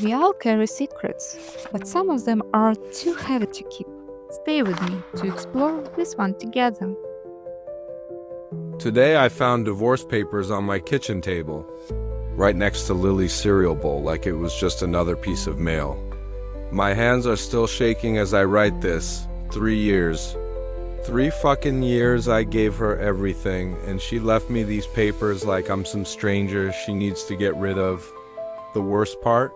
We all carry secrets, but some of them are too heavy to keep. Stay with me to explore this one together. Today I found divorce papers on my kitchen table, right next to Lily's cereal bowl, like it was just another piece of mail. My hands are still shaking as I write this. 3 years. 3 fucking years I gave her everything, and she left me these papers like I'm some stranger she needs to get rid of. The worst part?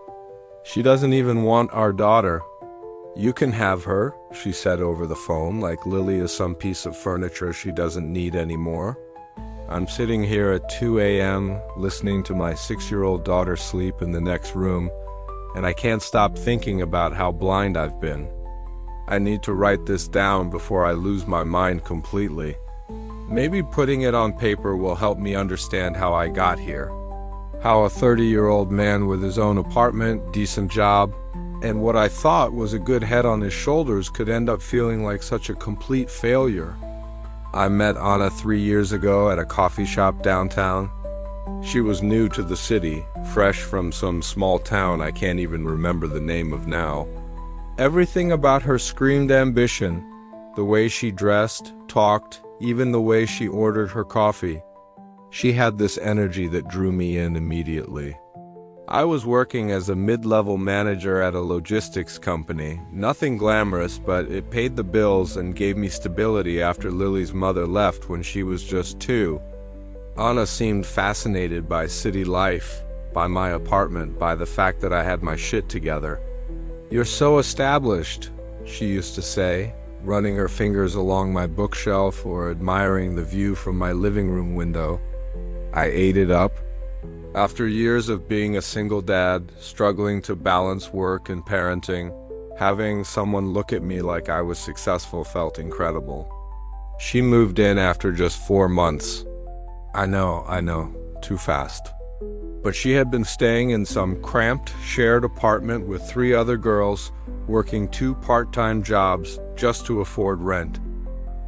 She doesn't even want our daughter. You can have her, she said over the phone, like Lily is some piece of furniture she doesn't need anymore. I'm sitting here at 2 a.m. listening to my 6-year-old daughter sleep in the next room, and I can't stop thinking about how blind I've been. I need to write this down before I lose my mind completely. Maybe putting it on paper will help me understand how I got here. How a 30-year-old man with his own apartment, decent job, and what I thought was a good head on his shoulders could end up feeling like such a complete failure. I met Anna 3 years ago at a coffee shop downtown. She was new to the city, fresh from some small town I can't even remember the name of now. Everything about her screamed ambition. The way she dressed, talked, even the way she ordered her coffee. She had this energy that drew me in immediately. I was working as a mid-level manager at a logistics company. Nothing glamorous, but it paid the bills and gave me stability after Lily's mother left when she was just 2. Anna seemed fascinated by city life, by my apartment, by the fact that I had my shit together. "You're so established," she used to say, running her fingers along my bookshelf or admiring the view from my living room window. I ate it up. After years of being a single dad, struggling to balance work and parenting, having someone look at me like I was successful felt incredible. She moved in after just 4 months. I know, too fast. But she had been staying in some cramped, shared apartment with 3 other girls, working 2 part-time jobs just to afford rent.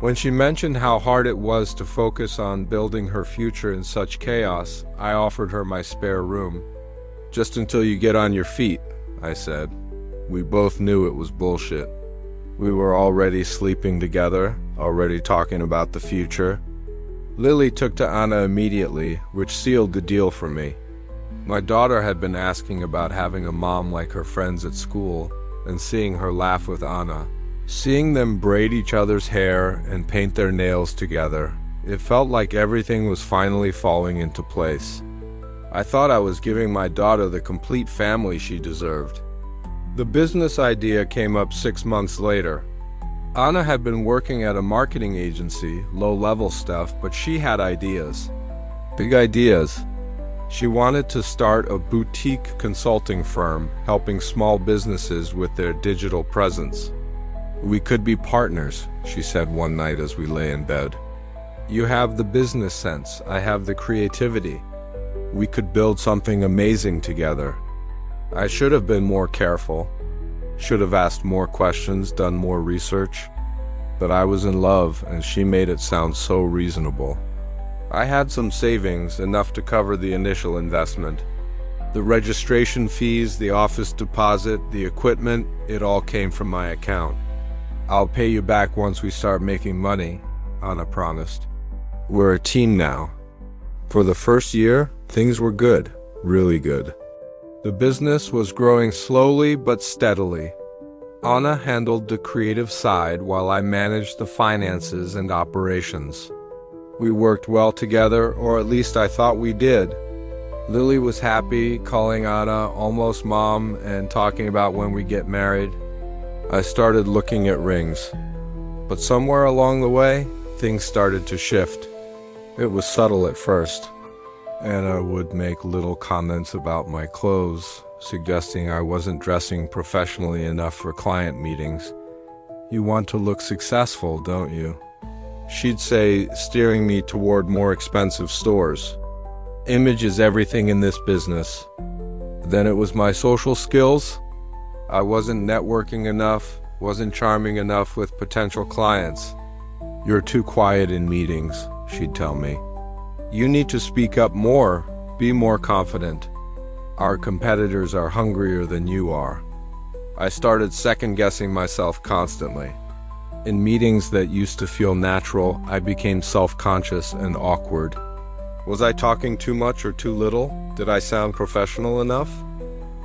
When she mentioned how hard it was to focus on building her future in such chaos, I offered her my spare room. "Just until you get on your feet," I said. We both knew it was bullshit. We were already sleeping together, already talking about the future. Lily took to Anna immediately, which sealed the deal for me. My daughter had been asking about having a mom like her friends at school, and seeing her laugh with Anna. Seeing them braid each other's hair and paint their nails together, it felt like everything was finally falling into place. I thought I was giving my daughter the complete family she deserved. The business idea came up 6 months later. Anna had been working at a marketing agency, low-level stuff, but she had ideas. Big ideas. She wanted to start a boutique consulting firm helping small businesses with their digital presence. "We could be partners," she said one night as we lay in bed. "You have the business sense, I have the creativity. We could build something amazing together." I should have been more careful, should have asked more questions, done more research. But I was in love, and she made it sound so reasonable. I had some savings, enough to cover the initial investment. The registration fees, the office deposit, the equipment, it all came from my account. "I'll pay you back once we start making money," Anna promised. "We're a team now." For the first year, things were good, really good. The business was growing slowly but steadily. Anna handled the creative side while I managed the finances and operations. We worked well together, or at least I thought we did. Lily was happy, calling Anna almost mom and talking about when we get married. I started looking at rings. But somewhere along the way, things started to shift. It was subtle at first. Anna would make little comments about my clothes, suggesting I wasn't dressing professionally enough for client meetings. "You want to look successful, don't you?" She'd say, steering me toward more expensive stores. Image is everything in this business. Then it was my social skills. I wasn't networking enough, wasn't charming enough with potential clients. "You're too quiet in meetings," she'd tell me. "You need to speak up more, be more confident." Our competitors are hungrier than you are. I started second-guessing myself constantly. In meetings that used to feel natural, I became self-conscious and awkward. Was I talking too much or too little? Did I sound professional enough?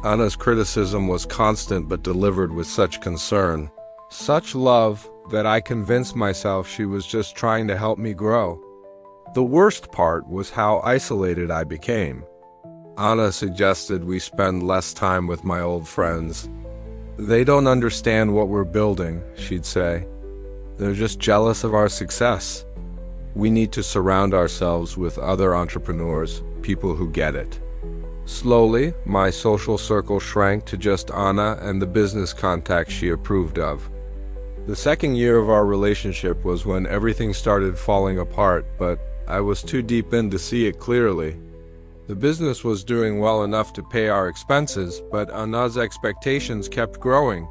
Anna's criticism was constant but delivered with such concern, such love, that I convinced myself she was just trying to help me grow. The worst part was how isolated I became. Anna suggested we spend less time with my old friends. They don't understand what we're building, she'd say. They're just jealous of our success. We need to surround ourselves with other entrepreneurs, people who get it. Slowly, my social circle shrank to just Anna and the business contacts she approved of. The second year of our relationship was when everything started falling apart, but I was too deep in to see it clearly. The business was doing well enough to pay our expenses, but Anna's expectations kept growing.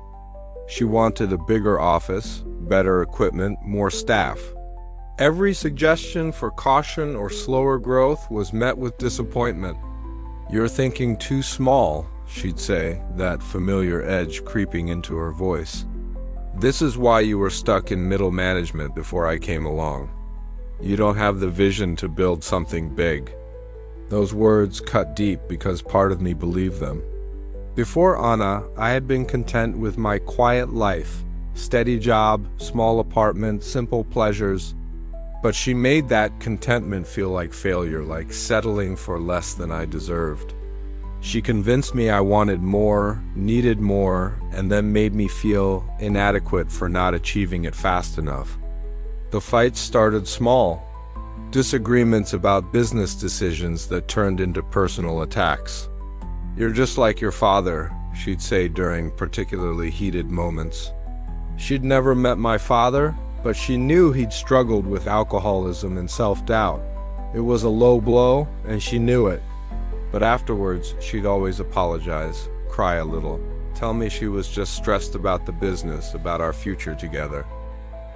She wanted a bigger office, better equipment, more staff. Every suggestion for caution or slower growth was met with disappointment. "You're thinking too small," she'd say, that familiar edge creeping into her voice. "This is why you were stuck in middle management before I came along. You don't have the vision to build something big." Those words cut deep because part of me believed them. Before Anna, I had been content with my quiet life, steady job, small apartment, simple pleasures. But she made that contentment feel like failure, like settling for less than I deserved. She convinced me I wanted more, needed more, and then made me feel inadequate for not achieving it fast enough. The fights started small. Disagreements about business decisions that turned into personal attacks. "You're just like your father," she'd say during particularly heated moments. She'd never met my father, but she knew he'd struggled with alcoholism and self-doubt. It was a low blow, and she knew it. But afterwards, she'd always apologize, cry a little, tell me she was just stressed about the business, about our future together.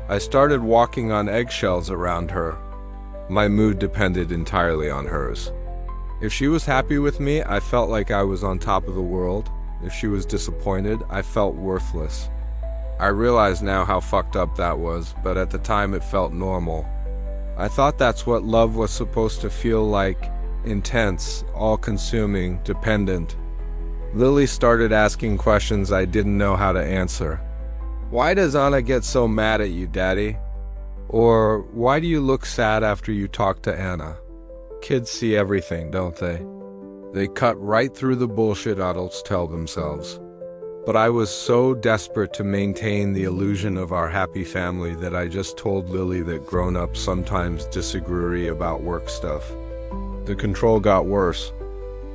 I started walking on eggshells around her. My mood depended entirely on hers. If she was happy with me, I felt like I was on top of the world. If she was disappointed, I felt worthless. I realize now how fucked up that was, but at the time it felt normal. I thought that's what love was supposed to feel like: intense, all-consuming, dependent. Lily started asking questions I didn't know how to answer. "Why does Anna get so mad at you, Daddy?" Or, "Why do you look sad after you talk to Anna?" Kids see everything, don't they? They cut right through the bullshit adults tell themselves. But I was so desperate to maintain the illusion of our happy family that I just told Lily that grown-ups sometimes disagree about work stuff. The control got worse.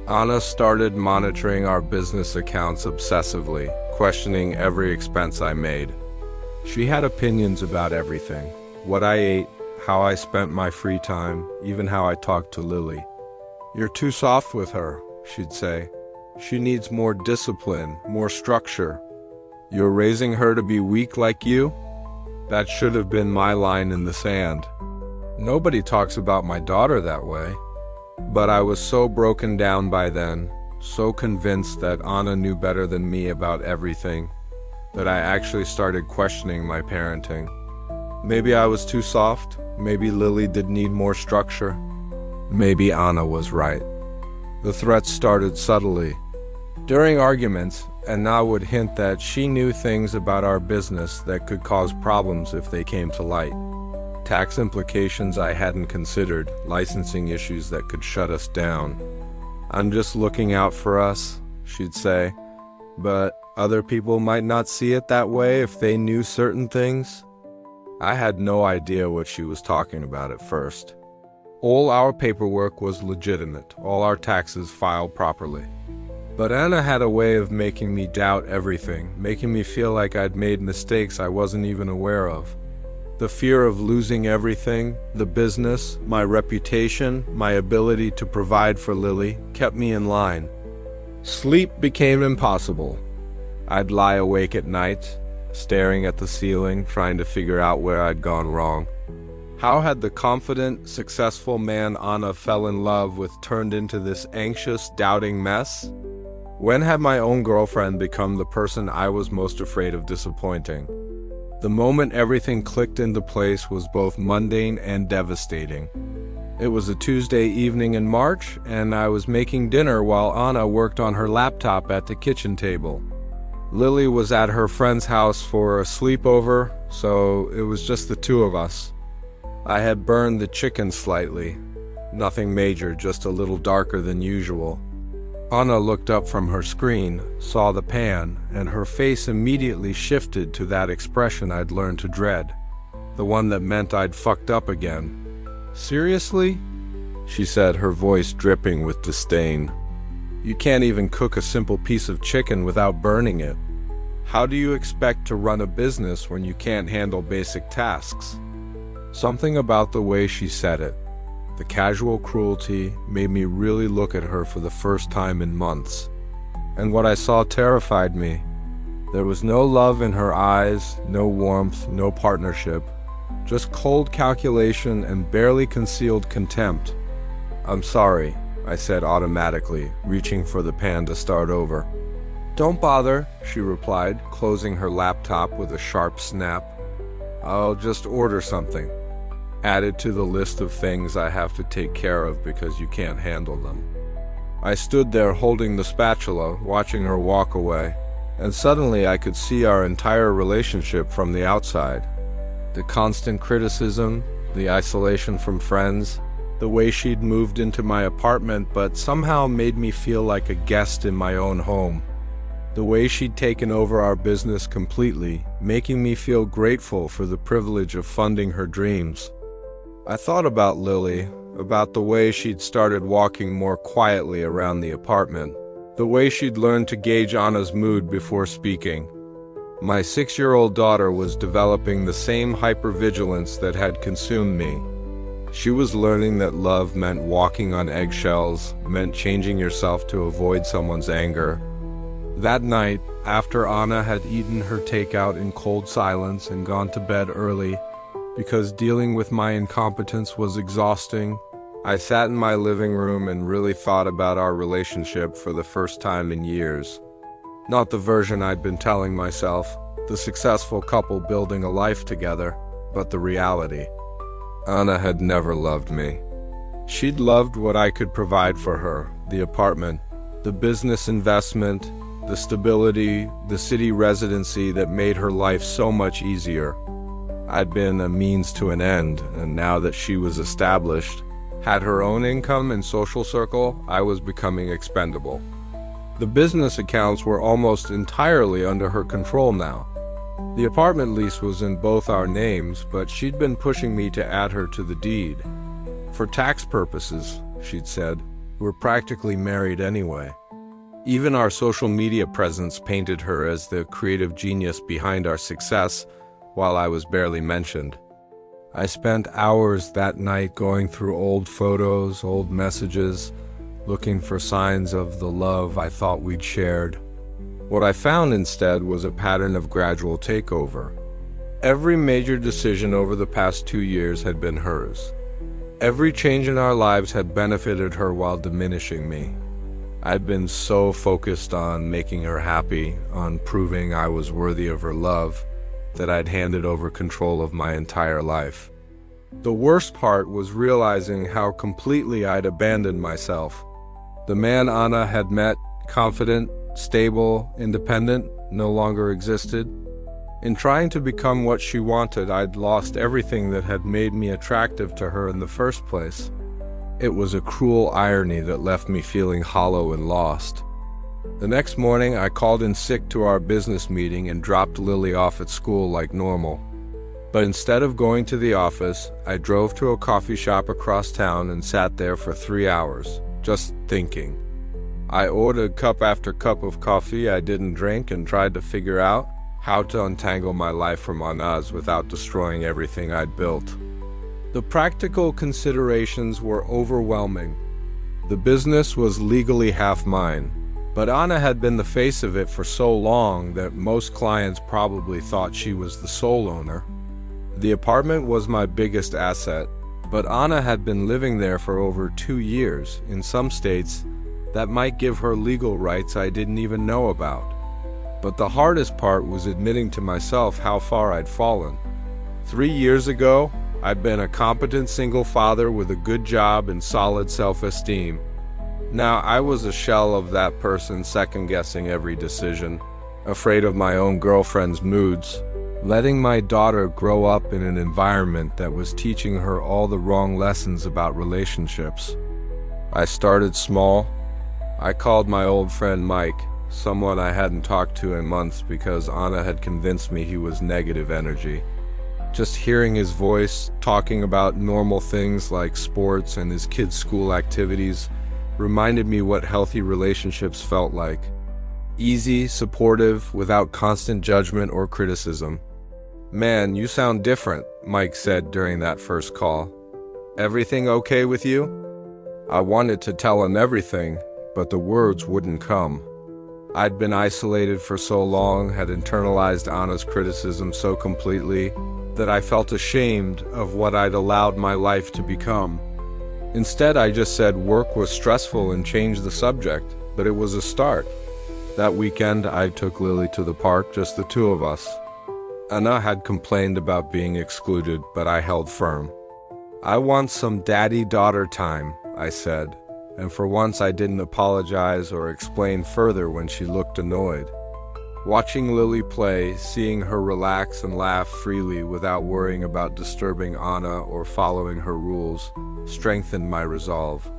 Anna started monitoring our business accounts obsessively, questioning every expense I made. She had opinions about everything: what I ate, how I spent my free time, even how I talked to Lily. "You're too soft with her," she'd say. "She needs more discipline, more structure. You're raising her to be weak like you?" That should have been my line in the sand. Nobody talks about my daughter that way. But I was so broken down by then, so convinced that Anna knew better than me about everything, that I actually started questioning my parenting. Maybe I was too soft. Maybe Lily did need more structure. Maybe Anna was right. The threats started subtly. During arguments, Anna would hint that she knew things about our business that could cause problems if they came to light. Tax implications I hadn't considered, licensing issues that could shut us down. "I'm just looking out for us," she'd say, "but other people might not see it that way if they knew certain things." I had no idea what she was talking about at first. All our paperwork was legitimate, all our taxes filed properly. But Anna had a way of making me doubt everything, making me feel like I'd made mistakes I wasn't even aware of. The fear of losing everything, the business, my reputation, my ability to provide for Lily, kept me in line. Sleep became impossible. I'd lie awake at night, staring at the ceiling, trying to figure out where I'd gone wrong. How had the confident, successful man Anna fell in love with turned into this anxious, doubting mess? When had my own girlfriend become the person I was most afraid of disappointing? The moment everything clicked into place was both mundane and devastating. It was a Tuesday evening in March, and I was making dinner while Anna worked on her laptop at the kitchen table. Lily was at her friend's house for a sleepover, so it was just the two of us. I had burned the chicken slightly. Nothing major, just a little darker than usual. Anna looked up from her screen, saw the pan, and her face immediately shifted to that expression I'd learned to dread. The one that meant I'd fucked up again. "Seriously?" she said, her voice dripping with disdain. "You can't even cook a simple piece of chicken without burning it. How do you expect to run a business when you can't handle basic tasks?" Something about the way she said it, the casual cruelty, made me really look at her for the first time in months. And what I saw terrified me. There was no love in her eyes, no warmth, no partnership. Just cold calculation and barely concealed contempt. "I'm sorry," I said automatically, reaching for the pan to start over. "Don't bother," she replied, closing her laptop with a sharp snap. "I'll just order something. Added to the list of things I have to take care of because you can't handle them." I stood there holding the spatula, watching her walk away, and suddenly I could see our entire relationship from the outside. The constant criticism, the isolation from friends, the way she'd moved into my apartment but somehow made me feel like a guest in my own home. The way she'd taken over our business completely, making me feel grateful for the privilege of funding her dreams. I thought about Lily, about the way she'd started walking more quietly around the apartment, the way she'd learned to gauge Anna's mood before speaking. My 6-year-old daughter was developing the same hypervigilance that had consumed me. She was learning that love meant walking on eggshells, meant changing yourself to avoid someone's anger. That night, after Anna had eaten her takeout in cold silence and gone to bed early, because dealing with my incompetence was exhausting, I sat in my living room and really thought about our relationship for the first time in years. Not the version I'd been telling myself, the successful couple building a life together, but the reality. Anna had never loved me. She'd loved what I could provide for her, the apartment, the business investment, the stability, the city residency that made her life so much easier. I'd been a means to an end, and now that she was established, had her own income and social circle, I was becoming expendable. The business accounts were almost entirely under her control now. The apartment lease was in both our names, but she'd been pushing me to add her to the deed. For tax purposes, she'd said, we're practically married anyway. Even our social media presence painted her as the creative genius behind our success, while I was barely mentioned. I spent hours that night going through old photos, old messages, looking for signs of the love I thought we'd shared. What I found instead was a pattern of gradual takeover. Every major decision over the past 2 years had been hers. Every change in our lives had benefited her while diminishing me. I'd been so focused on making her happy, on proving I was worthy of her love, that I'd handed over control of my entire life. The worst part was realizing how completely I'd abandoned myself. The man Anna had met, confident, stable, independent, no longer existed. In trying to become what she wanted, I'd lost everything that had made me attractive to her in the first place. It was a cruel irony that left me feeling hollow and lost. The next morning, I called in sick to our business meeting and dropped Lily off at school like normal. But instead of going to the office, I drove to a coffee shop across town and sat there for 3 hours, just thinking. I ordered cup after cup of coffee I didn't drink and tried to figure out how to untangle my life from Anna's without destroying everything I'd built. The practical considerations were overwhelming. The business was legally half mine, but Anna had been the face of it for so long that most clients probably thought she was the sole owner. The apartment was my biggest asset, but Anna had been living there for over 2 years. In some states, that might give her legal rights I didn't even know about. But the hardest part was admitting to myself how far I'd fallen. 3 years ago, I'd been a competent single father with a good job and solid self-esteem. Now I was a shell of that person, second-guessing every decision, afraid of my own girlfriend's moods, letting my daughter grow up in an environment that was teaching her all the wrong lessons about relationships. I started small. I called my old friend Mike, someone I hadn't talked to in months because Anna had convinced me he was negative energy. Just hearing his voice, talking about normal things like sports and his kids' school activities, reminded me what healthy relationships felt like. Easy, supportive, without constant judgment or criticism. "Man, you sound different," Mike said during that first call. "Everything okay with you?" I wanted to tell him everything, but the words wouldn't come. I'd been isolated for so long, had internalized Anna's criticism so completely, that I felt ashamed of what I'd allowed my life to become. Instead, I just said work was stressful and changed the subject, but it was a start. That weekend, I took Lily to the park, just the two of us. Anna had complained about being excluded, but I held firm. "I want some daddy-daughter time," I said, and for once I didn't apologize or explain further when she looked annoyed. Watching Lily play, seeing her relax and laugh freely without worrying about disturbing Anna or following her rules, strengthened my resolve.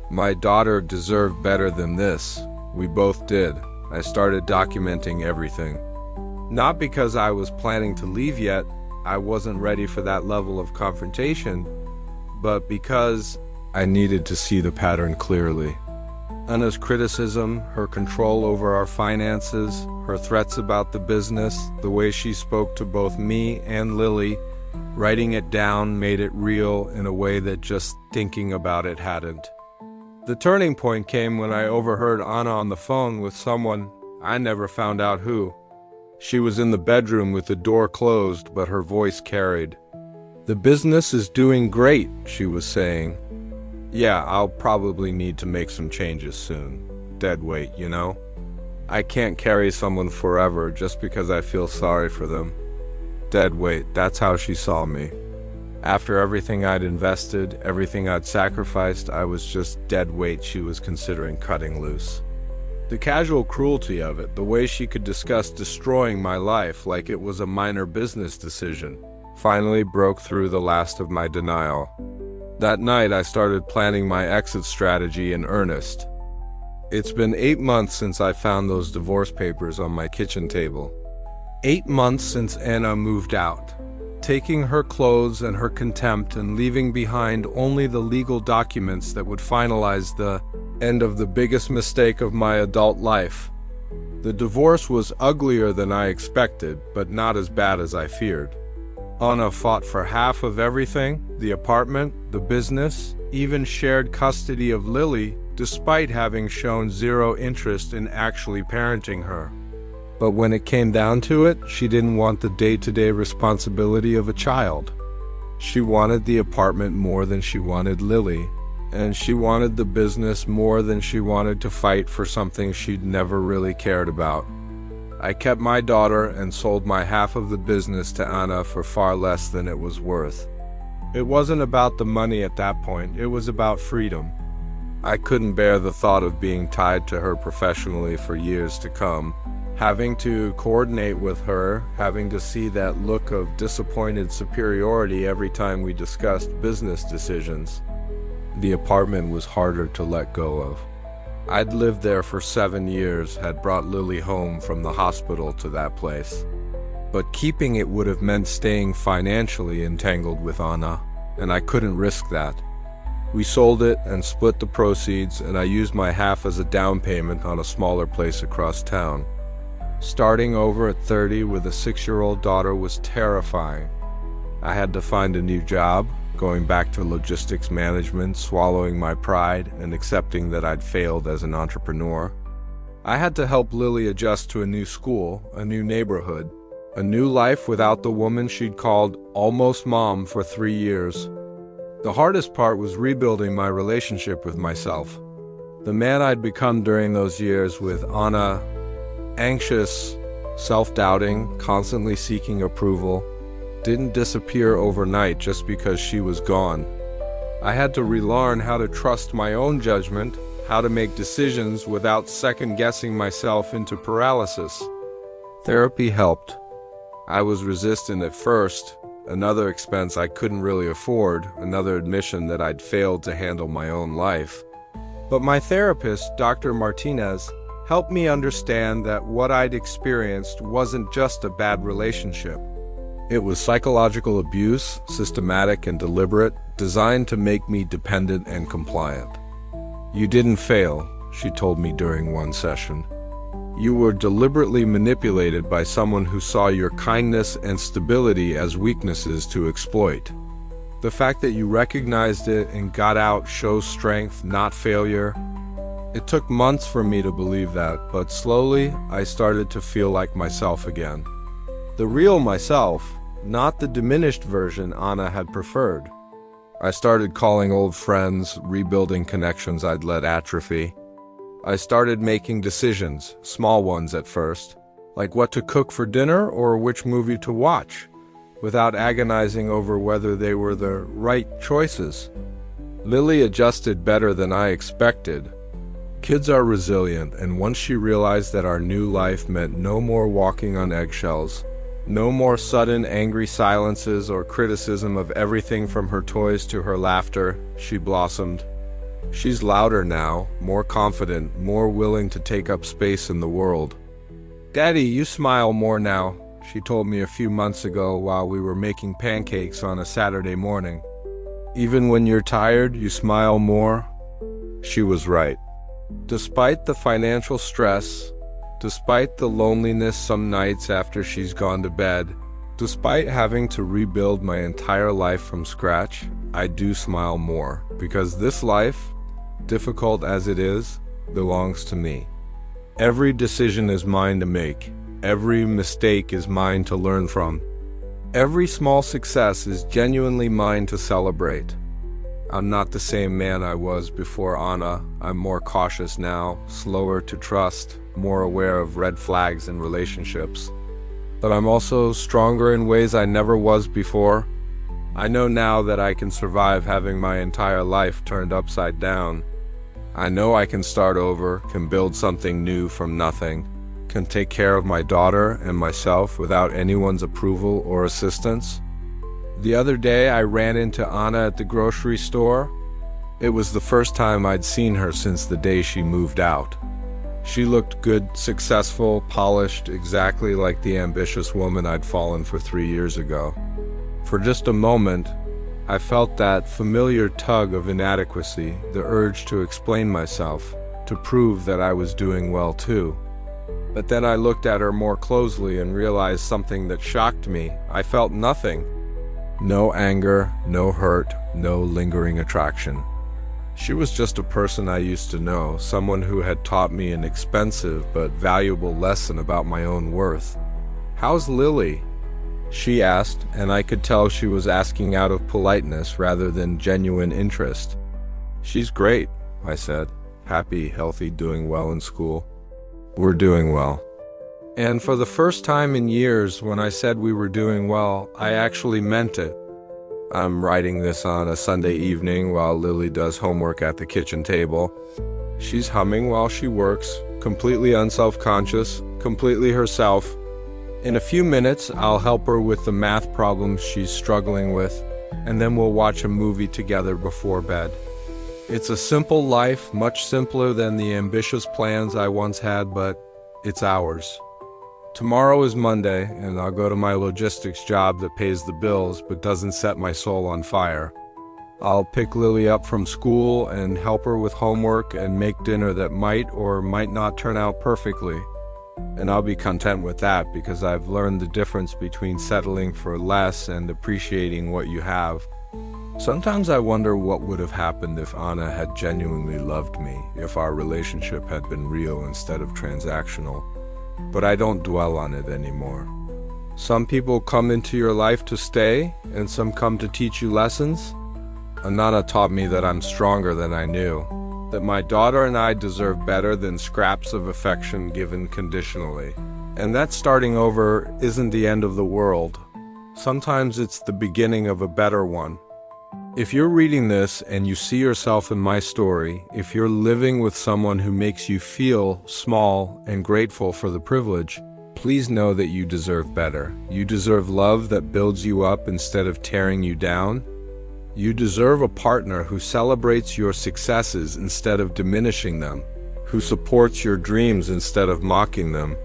My daughter deserved better than this. We both did. I started documenting everything. Not because I was planning to leave yet, I wasn't ready for that level of confrontation, but because I needed to see the pattern clearly. Anna's criticism, her control over our finances, her threats about the business, the way she spoke to both me and Lily, writing it down made it real in a way that just thinking about it hadn't. The turning point came when I overheard Anna on the phone with someone, I never found out who. She was in the bedroom with the door closed, but her voice carried. "The business is doing great," she was saying. "Yeah, I'll probably need to make some changes soon. Dead weight, you know? I can't carry someone forever just because I feel sorry for them." Dead weight, that's how she saw me. After everything I'd invested, everything I'd sacrificed, I was just dead weight she was considering cutting loose. The casual cruelty of it, the way she could discuss destroying my life like it was a minor business decision, finally broke through the last of my denial. That night, I started planning my exit strategy in earnest. It's been 8 months since I found those divorce papers on my kitchen table. 8 months since Anna moved out, taking her clothes and her contempt and leaving behind only the legal documents that would finalize the end of the biggest mistake of my adult life. The divorce was uglier than I expected, but not as bad as I feared. Anna fought for half of everything, the apartment, the business, even shared custody of Lily, despite having shown zero interest in actually parenting her. But when it came down to it, she didn't want the day-to-day responsibility of a child. She wanted the apartment more than she wanted Lily, and she wanted the business more than she wanted to fight for something she'd never really cared about. I kept my daughter and sold my half of the business to Anna for far less than it was worth. It wasn't about the money at that point, it was about freedom. I couldn't bear the thought of being tied to her professionally for years to come, having to coordinate with her, having to see that look of disappointed superiority every time we discussed business decisions. The apartment was harder to let go of. I'd lived there for 7 years, had brought Lily home from the hospital to that place. But keeping it would have meant staying financially entangled with Anna, and I couldn't risk that. We sold it and split the proceeds, and I used my half as a down payment on a smaller place across town. Starting over at 30 with a 6-year-old daughter was terrifying. I had to find a new job, going back to logistics management, swallowing my pride and accepting that I'd failed as an entrepreneur. I had to help Lily adjust to a new school, a new neighborhood, A new life without the woman she'd called almost mom for 3 years. The hardest part was rebuilding my relationship with myself. The man I'd become during those years with Anna, anxious, self-doubting, constantly seeking approval, didn't disappear overnight just because she was gone. I had to relearn how to trust my own judgment, how to make decisions without second-guessing myself into paralysis. Therapy helped. I was resistant at first, another expense I couldn't really afford, another admission that I'd failed to handle my own life. But my therapist, Dr. Martinez, helped me understand that what I'd experienced wasn't just a bad relationship. It was psychological abuse, systematic and deliberate, designed to make me dependent and compliant. "You didn't fail," she told me during one session. "You were deliberately manipulated by someone who saw your kindness and stability as weaknesses to exploit. The fact that you recognized it and got out shows strength, not failure." It took months for me to believe that, but slowly I started to feel like myself again. The real myself, not the diminished version Anna had preferred. I started calling old friends, rebuilding connections I'd let atrophy. I started making decisions, small ones at first, like what to cook for dinner or which movie to watch, without agonizing over whether they were the right choices. Lily adjusted better than I expected. Kids are resilient, and once she realized that our new life meant no more walking on eggshells, no more sudden angry silences or criticism of everything from her toys to her laughter, she blossomed. She's louder now, more confident, more willing to take up space in the world. "Daddy, you smile more now," she told me a few months ago while we were making pancakes on a Saturday morning. "Even when you're tired, you smile more." She was right. Despite the financial stress, despite the loneliness some nights after she's gone to bed, despite having to rebuild my entire life from scratch, I do smile more, because this life, difficult as it is, belongs to me. Every decision is mine to make. Every mistake is mine to learn from. Every small success is genuinely mine to celebrate. I'm not the same man I was before Anna. I'm more cautious now, slower to trust, more aware of red flags in relationships. But I'm also stronger in ways I never was before. I know now that I can survive having my entire life turned upside down. I know I can start over, can build something new from nothing, can take care of my daughter and myself without anyone's approval or assistance. The other day I ran into Anna at the grocery store. It was the first time I'd seen her since the day she moved out. She looked good, successful, polished, exactly like the ambitious woman I'd fallen for 3 years ago. For just a moment, I felt that familiar tug of inadequacy, the urge to explain myself, to prove that I was doing well too. But then I looked at her more closely and realized something that shocked me. I felt nothing. No anger, no hurt, no lingering attraction. She was just a person I used to know, someone who had taught me an expensive but valuable lesson about my own worth. "How's Lily?" she asked, and I could tell she was asking out of politeness rather than genuine interest. "She's great," I said. "Happy, healthy, doing well in school." "We're doing well." And for the first time in years, when I said we were doing well, I actually meant it. I'm writing this on a Sunday evening while Lily does homework at the kitchen table. She's humming while she works, completely unself-conscious, completely herself. In a few minutes, I'll help her with the math problems she's struggling with, and then we'll watch a movie together before bed. It's a simple life, much simpler than the ambitious plans I once had, but it's ours. Tomorrow is Monday, and I'll go to my logistics job that pays the bills but doesn't set my soul on fire. I'll pick Lily up from school and help her with homework and make dinner that might or might not turn out perfectly. And I'll be content with that because I've learned the difference between settling for less and appreciating what you have. Sometimes I wonder what would have happened if Anna had genuinely loved me, if our relationship had been real instead of transactional. But I don't dwell on it anymore. Some people come into your life to stay, and some come to teach you lessons. Anana taught me that I'm stronger than I knew, that my daughter and I deserve better than scraps of affection given conditionally, and that starting over isn't the end of the world. Sometimes it's the beginning of a better one. If you're reading this and you see yourself in my story, if you're living with someone who makes you feel small and grateful for the privilege, please know that you deserve better. You deserve love that builds you up instead of tearing you down. You deserve a partner who celebrates your successes instead of diminishing them, who supports your dreams instead of mocking them.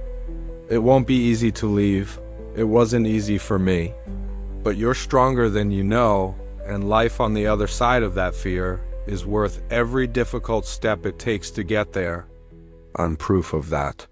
It won't be easy to leave. It wasn't easy for me. But you're stronger than you know, and life on the other side of that fear is worth every difficult step it takes to get there. I'm proof of that.